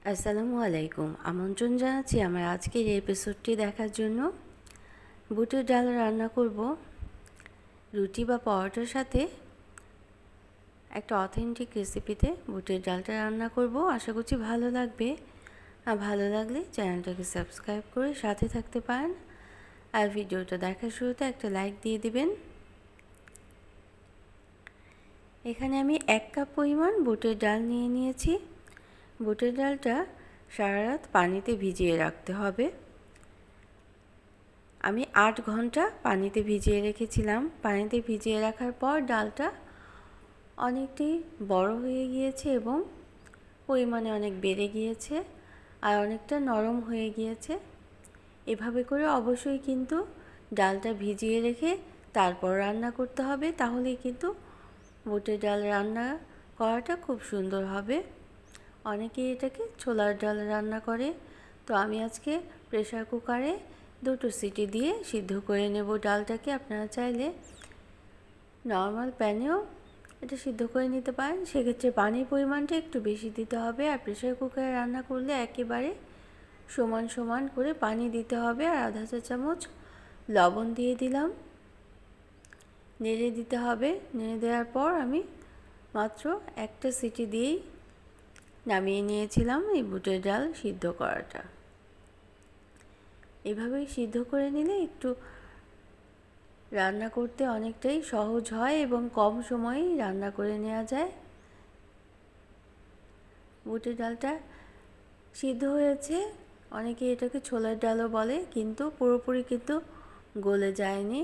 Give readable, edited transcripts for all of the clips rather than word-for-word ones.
আসসালামু আলাইকুম। আমন্ত্রণ জানাচ্ছি আমার আজকের এই এপিসোডটি দেখার জন্য। বুটের ডাল রান্না করব রুটি বা পরোটার সাথে। একটা অথেন্টিক রেসিপিতে বুটের ডালটা রান্না করব। আশা করছি ভালো লাগবে। আর ভালো লাগলে চ্যানেলটাকে সাবস্ক্রাইব করে সাথে থাকতে পারেন। আর ভিডিওটা দেখার শুরুতে একটা লাইক দিয়ে দিবেন। এখানে আমি 1 কাপ পরিমাণ বুটের ডাল নিয়ে নিয়েছি। বুটের ডালটা সারা রাত পানিতে ভিজিয়ে রাখতে হবে। আমি 8 ঘন্টা পানিতে ভিজিয়ে রেখেছিলাম। পানিতে ভিজিয়ে রাখার পর ডালটা অনেকটাই বড় হয়ে গিয়েছে এবং পরিমাণে অনেক বেড়ে গিয়েছে আর অনেকটা নরম হয়ে গিয়েছে। এভাবে করে অবশ্যই কিন্তু ডালটা ভিজিয়ে রেখে তারপর রান্না করতে হবে, তাহলেই কিন্তু বুটের ডাল রান্না করাটা খুব সুন্দর হবে। অনেকেই এটাকে ছোলার ডাল রান্না করে, তো আমি আজকে প্রেসার কুকারে 2টো সিটি দিয়ে সিদ্ধ করে নেব ডালটাকে। আপনারা চাইলে নর্মাল প্যানেও এটা সিদ্ধ করে নিতে পারেন, সেক্ষেত্রে পানির পরিমাণটা একটু বেশি দিতে হবে। আর প্রেসার কুকারে রান্না করলে একেবারে সমান সমান করে পানি দিতে হবে। আর আধা চা চামচ লবণ দিয়ে দিলাম, নেড়ে দিতে হবে। নেড়ে দেওয়ার পর আমি মাত্র একটা সিটি দিয়েই নামিয়ে নিয়েছিলাম এই বুটের ডাল সিদ্ধ করাটা। এভাবেই সিদ্ধ করে নিলে একটু রান্না করতে অনেকটাই সহজ হয় এবং কম সময়েই রান্না করে নেওয়া যায়। বুটের ডালটা সিদ্ধ হয়েছে, অনেকে এটাকে ছোলার ডালও বলে, কিন্তু পুরোপুরি কিন্তু গলে যায়নি।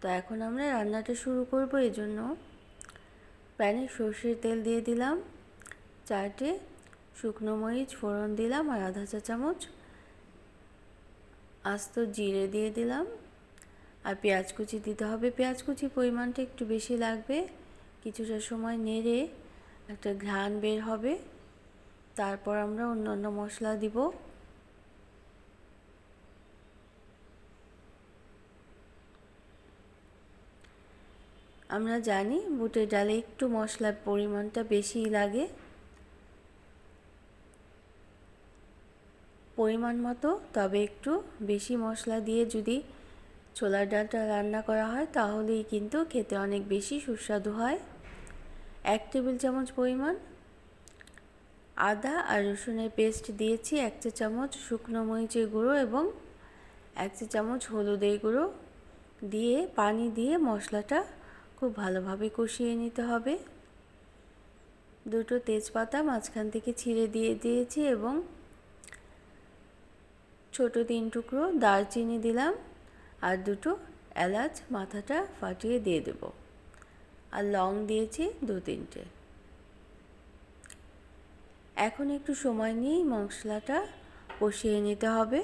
তো এখন আমরা রান্নাটা শুরু করব। এজন্য প্যানে সর্ষের তেল দিয়ে দিলাম, 4টে শুকনো মরিচ ফোড়ন দিলাম আর আধা চা চামচ আস্ত জিরে দিয়ে দিলাম। আর পেঁয়াজ কুচি দিতে হবে। পেঁয়াজ কুচির পরিমাণটা একটু বেশি লাগবে। কিছুটা সময় নেড়ে একটা ঘ্রাণ বের হবে, তারপর আমরা অন্যান্য মশলা দিব। আমরা জানি বুটের ডালে একটু মশলার পরিমাণটা বেশিই লাগে। পরিমাণ মতো, তবে একটু বেশি মশলা দিয়ে যদি ছোলার ডালটা রান্না করা হয় তাহলেই কিন্তু খেতে অনেক বেশি সুস্বাদু হয়। 1 টেবিল চামচ পরিমাণ আদা আর রসুনের পেস্ট দিয়েছি, 1 চা চামচ শুকনো মরিচের গুঁড়ো এবং 1 চা চামচ হলুদের গুঁড়ো দিয়ে পানি দিয়ে মশলাটা খুব ভালোভাবে কষিয়ে নিতে হবে। 2টো তেজপাতা মাঝখান থেকে ছিঁড়ে দিয়ে দিয়েছি এবং ছোট 3 টুকরো দারচিনি দিলাম আর 2টো এলাচ মাথাটা ফাটিয়ে দিয়ে দেব। আর লং দিয়েছি 2-3টে। এখন একটু সময় নিয়ে মশলাটা কষিয়ে নিতে হবে।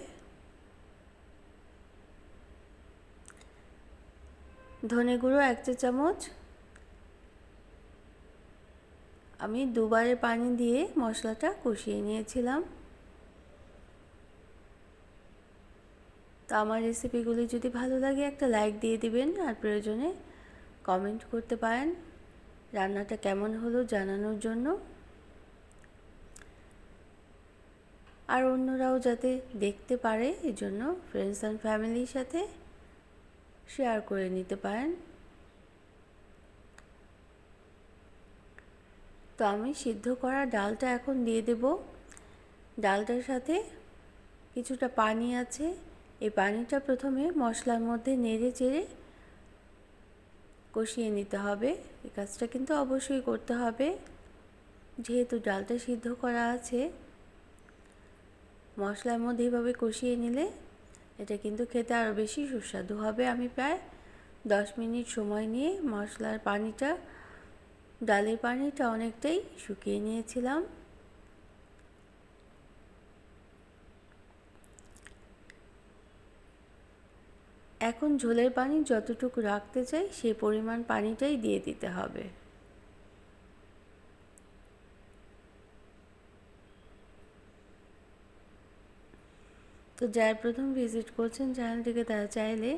ধনে গুঁড়ো 1 চা চামচ। আমি দুবারে পানি দিয়ে মশলাটা কষিয়ে নিয়েছিলাম। তো আমার রেসিপিগুলি যদি ভালো লাগে একটা লাইক দিয়ে দিবেন, আর প্রয়োজনে কমেন্ট করতে পারেন রান্নাটা কেমন হলো জানানোর জন্য। আর অন্যরাও যাতে দেখতে পারে এজন্য ফ্রেন্ডস অ্যান্ড ফ্যামিলির সাথে শেয়ার করে নিতে পারেন। তো আমি সিদ্ধ করা ডালটা এখন দিয়ে দেব। ডালটার সাথে কিছুটা পানি আছে, এই পানিটা প্রথমে মশলার মধ্যে নেড়ে চেড়ে কষিয়ে নিতে হবে। এই কাজটা কিন্তু অবশ্যই করতে হবে, যেহেতু ডালটা সিদ্ধ করা আছে। মশলার মধ্যে এভাবে কষিয়ে নিলে এটা কিন্তু খেতে আরও বেশি সুস্বাদু হবে। আমি প্রায় 10 মিনিট সময় নিয়ে মশলার পানিটা, ডালের পানিটা অনেকটাই শুকিয়ে নিয়েছিলাম। এখন ঝোলের পানি যতটুকু রাখতে চাই সেই পরিমাণ পানিটাই দিয়ে দিতে হবে। তো যারা প্রথম ভিজিট করছেন চ্যানেলটিকে, তারা চাইলে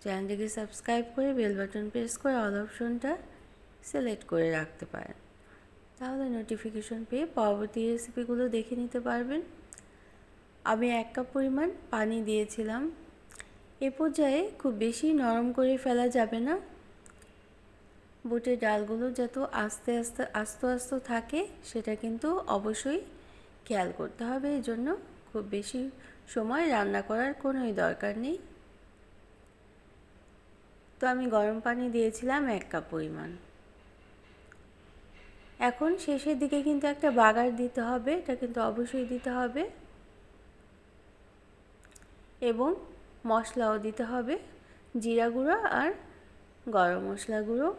চ্যানেলটিকে সাবস্ক্রাইব করে বেল বাটন প্রেস করে অল অপশনটা সিলেক্ট করে রাখতে পারেন, তাহলে নোটিফিকেশন পেয়ে পরবর্তী রেসিপিগুলো দেখে নিতে পারবেন। আমি 1 কাপ পরিমাণ পানি দিয়েছিলাম। এ পর্যায়ে খুব বেশি নরম করে ফেলা যাবে না, বুটের ডালগুলো যত আস্তে আস্তে থাকে সেটা কিন্তু অবশ্যই খেয়াল করতে হবে। এই জন্য খুব বেশি সময় রান্না করার কোনোই দরকার নেই। তো আমি গরম পানি দিয়েছিলাম 1 কাপ পরিমাণ। এখন শেষের দিকে কিন্তু একটা বাগার দিতে হবে, এটা কিন্তু অবশ্যই দিতে হবে, এবং মশলাও দিতে হবে, জিরা গুঁড়ো আর গরম মশলা গুঁড়ো।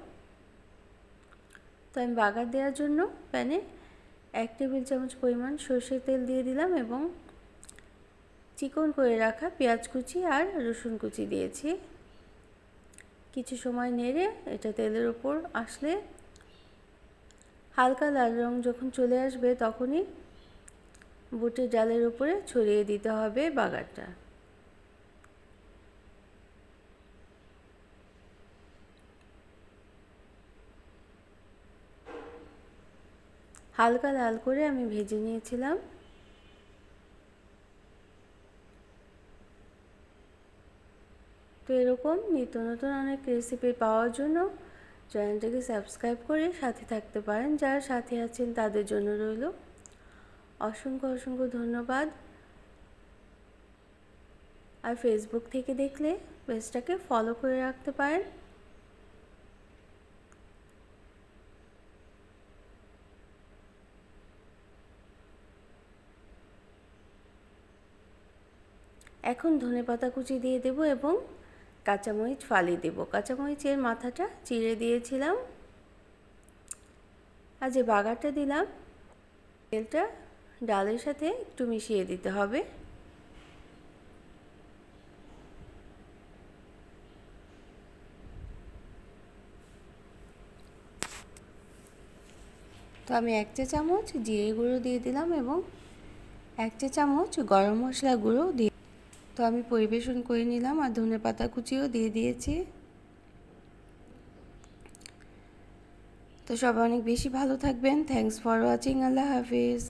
তো আমি বাগার দেওয়ার জন্য প্যানে 1 টেবিল চামচ পরিমাণ সরষের তেল দিয়ে দিলাম এবং চিকন করে রাখা পেঁয়াজ কুচি আর রসুন কুচি দিয়েছি। কিছু সময় নেড়ে এটা তেলের উপর আসলে হালকা লাল রং যখন চলে আসবে তখনই বুটের ডালের উপরে ছড়িয়ে দিতে হবে বাগারটা। হালকা লাল করে আমি ভেজে নিয়েছিলাম। তো এরকম নিত্য নতুন অনেক রেসিপি পাওয়ার জন্য চ্যানেলটাকে সাবস্ক্রাইব করে সাথে থাকতে পারেন। যারা সাথে আছেন তাদের জন্য রইল অসংখ্য অসংখ্য ধন্যবাদ। আর ফেসবুক থেকে দেখলে পেজটাকে ফলো করে রাখতে পারেন। এখন ধনেপাতা কুচি দিয়ে দেব এবং কাঁচামরিচ ফালি দেব। কাঁচামরিচের মাথাটা চিড়ে দিয়েছিলাম। আর যে বাগারটা দিলাম তেলটা ডালের সাথে একটু মিশিয়ে দিতে হবে। তো আমি 1 চা চামচ জিরে গুঁড়ো দিয়ে দিলাম এবং 1 চা চামচ গরম মশলা গুঁড়ো দিয়ে তো আমি পরিবেশন করে নিলাম আর ধনেপাতা কুচিও দিয়ে দিয়েছি। তো সবাই অনেক বেশি ভালো থাকবেন। Thanks for watching. Allah Hafiz.